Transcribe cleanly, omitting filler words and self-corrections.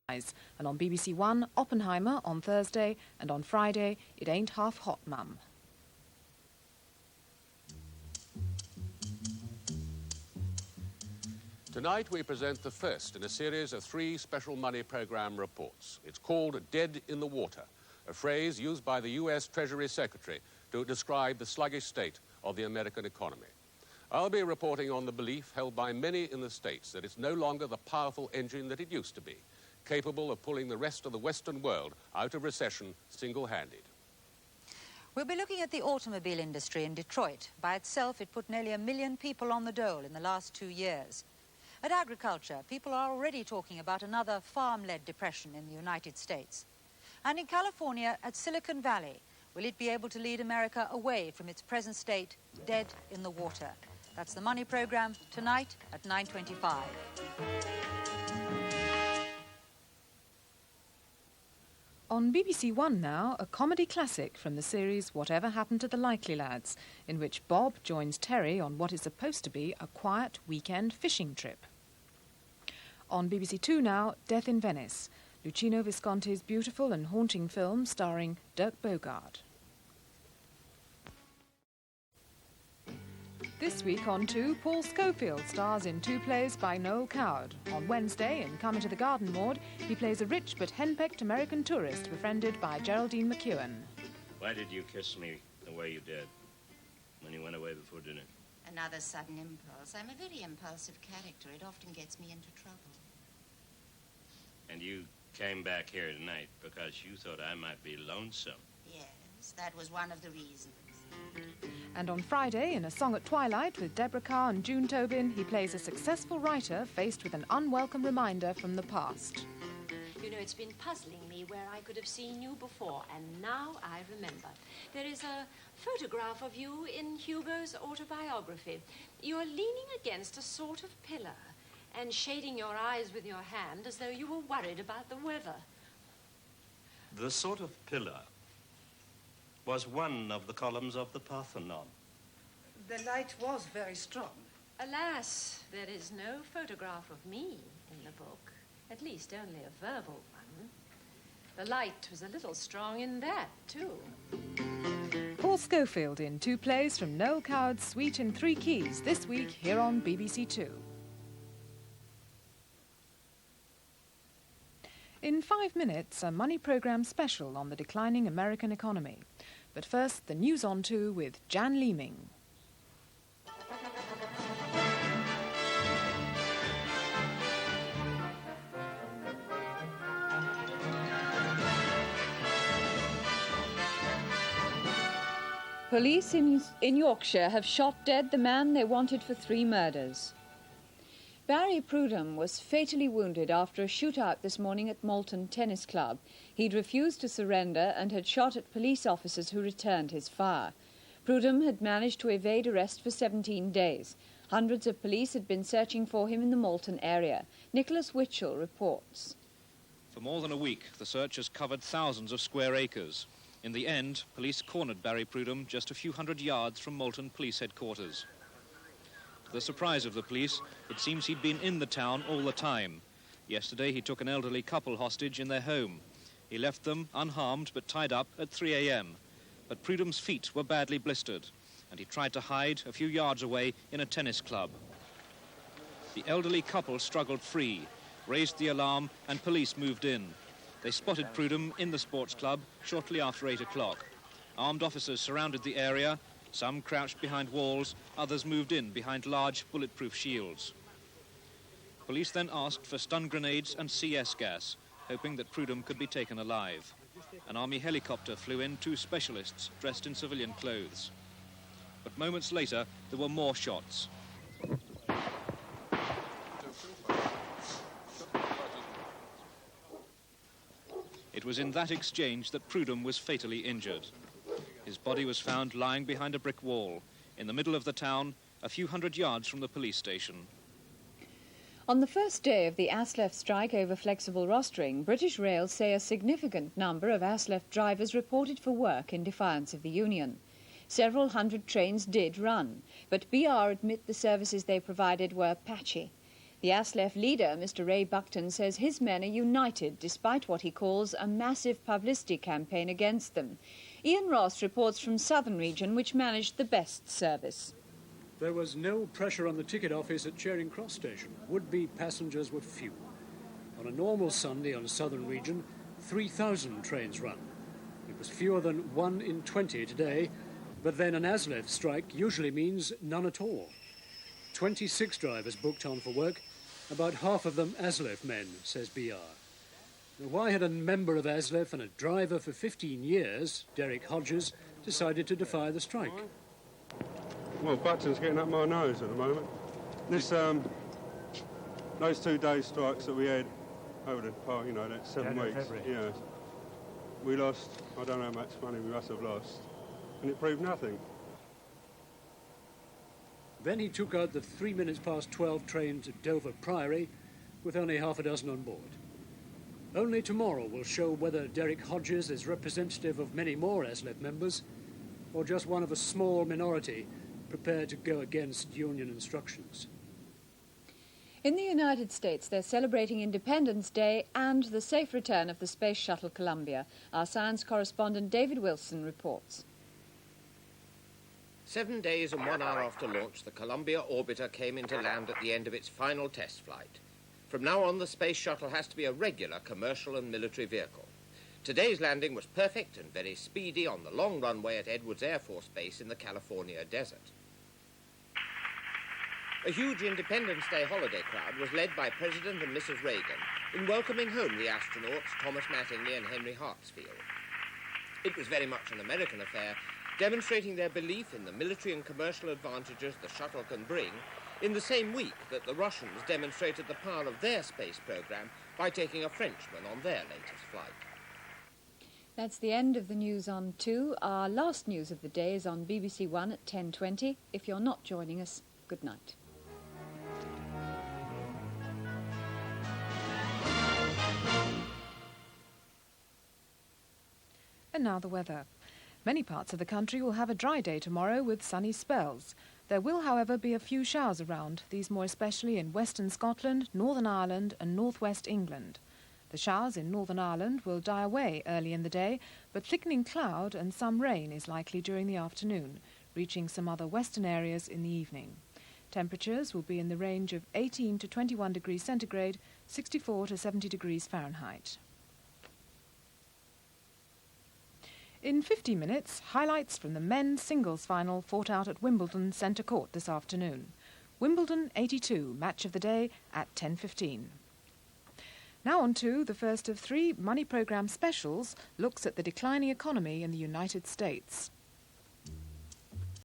And on BBC One, Oppenheimer on Thursday, and on Friday, It Ain't Half Hot, Mum. Tonight we present the first in a series of 3 special money program reports. It's called Dead in the Water, a phrase used by the US Treasury Secretary to describe the sluggish state of the American economy. I'll be reporting on the belief held by many in the States that it's no longer the powerful engine that it used to be, capable of pulling the rest of the Western world out of recession single-handed. We'll be looking at the automobile industry in Detroit. By itself, it put nearly 1 million people on the dole in the last 2 years. At agriculture, people are already talking about another farm-led depression in the United States. And in California, at Silicon Valley, will it be able to lead America away from its present state, dead in the water? That's the Money Programme, tonight at 9:25. On BBC One now, a comedy classic from the series Whatever Happened to the Likely Lads, in which Bob joins Terry on what is supposed to be a quiet weekend fishing trip. On BBC Two now, Death in Venice, Luchino Visconti's beautiful and haunting film starring Dirk Bogarde. This week on 2, Paul Schofield stars in 2 plays by Noel Coward. On Wednesday, in Come Into the Garden Ward, he plays a rich but henpecked American tourist befriended by Geraldine McEwen. Why did you kiss me the way you did when you went away before dinner? Another sudden impulse. I'm a very impulsive character. It often gets me into trouble. And you came back here tonight because you thought I might be lonesome. Yes, that was one of the reasons. And on Friday, in A Song at Twilight with Deborah Carr and June Tobin, he plays a successful writer faced with an unwelcome reminder from the past. You know, it's been puzzling me where I could have seen you before, and now I remember. There is a photograph of you in Hugo's autobiography. You're leaning against a sort of pillar and shading your eyes with your hand as though you were worried about the weather. The sort of pillar was one of the columns of the Parthenon. The light was very strong. Alas, there is no photograph of me in the book, at least only a verbal one. The light was a little strong in that, too. Paul Schofield in 2 plays from Noel Coward's Suite in 3 Keys, this week here on BBC Two. In 5 minutes, a Money Programme special on the declining American economy. But first, the news on 2 with Jan Leeming. Police in Yorkshire have shot dead the man they wanted for 3 murders. Barry Prudhomme was fatally wounded after a shootout this morning at Malton Tennis Club. He'd refused to surrender and had shot at police officers who returned his fire. Prudhomme had managed to evade arrest for 17 days. Hundreds of police had been searching for him in the Malton area. Nicholas Witchell reports. For more than a week, the search has covered thousands of square acres. In the end, police cornered Barry Prudhomme just a few hundred yards from Malton Police Headquarters. To the surprise of the police, it seems he'd been in the town all the time. Yesterday, he took an elderly couple hostage in their home. He left them unharmed but tied up at 3 a.m. But Prudhomme's feet were badly blistered, and he tried to hide a few yards away in a tennis club. The elderly couple struggled free, raised the alarm, and police moved in. They spotted Prudhomme in the sports club shortly after 8 o'clock. Armed officers surrounded the area. Some crouched behind walls, others moved in behind large bulletproof shields. Police then asked for stun grenades and CS gas, hoping that Prudhomme could be taken alive. An army helicopter flew in 2 specialists dressed in civilian clothes. But moments later, there were more shots. It was in that exchange that Prudhomme was fatally injured. His body was found lying behind a brick wall, in the middle of the town, a few hundred yards from the police station. On the first day of the ASLEF strike over flexible rostering, British Rail say a significant number of ASLEF drivers reported for work in defiance of the union. Several hundred trains did run, but BR admit the services they provided were patchy. The The ASLEF leader, Mr. Ray Buckton, says his men are united despite what he calls a massive publicity campaign against them. Ian Ross reports from Southern Region, which managed the best service. There was no pressure on the ticket office at Charing Cross Station. Would-be passengers were few. On a normal Sunday on Southern Region, 3,000 trains run. It was fewer than 1 in 20 today, but then an ASLEF strike usually means none at all. 26 drivers booked on for work, about half of them ASLEF men, says BR. Now, why had a member of ASLEF and a driver for 15 years, Derek Hodges, decided to defy the strike? Well, Buckton's getting up my nose at the moment. This, those 2 day strikes that we had over the past, that 7 weeks. Yeah. We lost, I don't know how much money we must have lost, and it proved nothing. Then he took out the 3 minutes past 12 train to Dover Priory with only half a dozen on board. Only tomorrow will show whether Derek Hodges is representative of many more ASLEF members or just one of a small minority prepared to go against union instructions. In the United States, they're celebrating Independence Day and the safe return of the Space Shuttle Columbia. Our science correspondent David Wilson reports. 7 days and 1 hour after launch, the Columbia orbiter came into land at the end of its final test flight. From now on, the Space Shuttle has to be a regular commercial and military vehicle. Today's landing was perfect and very speedy on the long runway at Edwards Air Force Base in the California desert. A huge Independence Day holiday crowd was led by President and Mrs. Reagan in welcoming home the astronauts Thomas Mattingly and Henry Hartsfield. It was very much an American affair, demonstrating their belief in the military and commercial advantages the shuttle can bring in the same week that the Russians demonstrated the power of their space program by taking a Frenchman on their latest flight. That's the end of the news on 2. Our last news of the day is on BBC One at 10:20. If you're not joining us, good night. And now the weather. Many parts of the country will have a dry day tomorrow with sunny spells. There will, however, be a few showers around, these more especially in western Scotland, Northern Ireland and northwest England. The showers in Northern Ireland will die away early in the day, but thickening cloud and some rain is likely during the afternoon, reaching some other western areas in the evening. Temperatures will be in the range of 18 to 21 degrees centigrade, 64 to 70 degrees Fahrenheit. In 50 minutes, highlights from the men's singles final fought out at Wimbledon Centre Court this afternoon. Wimbledon 82, match of the day at 10:15. Now on to the first of 3 Money Programme specials, looks at the declining economy in the United States.